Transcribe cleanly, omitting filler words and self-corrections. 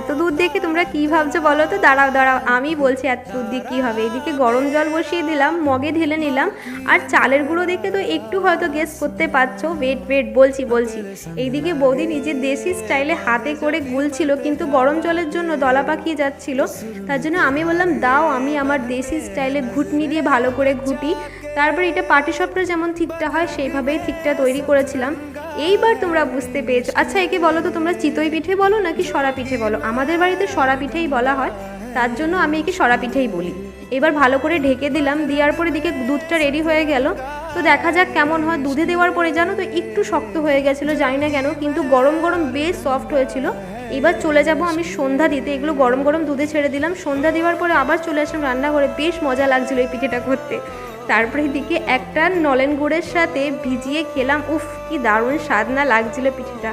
এত দুধ দেখে তোমরা কী ভাবছো বলো তো? দাঁড়াও দাঁড়াও, আমি বলছি এত দুধ দিয়ে কী হবে। এদিকে গরম জল বসিয়ে দিলাম, মগে ঢেলে নিলাম। আর চালের গুঁড়ো দেখে তো একটু হয়তো গেস করতে পারছো। ওয়েট ওয়েট, বলছি বলছি। এইদিকে বৌদি নিজের দেশি স্টাইলে হাতে করে গুলছিল, কিন্তু গরম জলের জন্য দলা পাকিয়ে যাচ্ছিল। তার জন্য আমি বললাম দাও আমি আমার দেশি স্টাইলে ঘুটনি দিয়ে ভালো করে ঘুটি। তারপর এটা পাটিসাপটা যেমন ঠিকটা হয় সেইভাবেই ঠিকটা তৈরি করেছিলাম। এইবার তোমরা বুঝতে পেরেছো। আচ্ছা একে বলো তো, তোমরা চিতই পিঠে বলো নাকি সরা পিঠে বলো? আমাদের বাড়িতে সরা পিঠেই বলা হয়, তার জন্য আমি একে সরা পিঠেই বলি। এবার ভালো করে ঢেকে দিলাম, দেওয়ার পরে দিকে দুধটা রেডি হয়ে গেল। তো দেখা যাক কেমন হয়। দুধে দেওয়ার পরে জানো তো একটু শক্ত হয়ে গেছিলো, জানি না কেন, কিন্তু গরম গরম বেশ সফট হয়েছিল। এবার চলে যাব আমি সন্ধ্যা দিতে। এগুলো গরম গরম দুধে ছেড়ে দিলাম। সন্ধ্যা দেওয়ার পরে আবার চলে আসলাম রান্নাঘরে। বেশ মজা লাগছিলো এই পিঠেটা করতে। তারপরে দিকে একটা নলেন গুড়ের সাথে ভিজিয়ে খেলাম। উফ, কি দারুণ স্বাদ না লাগছিল পিঠেটা।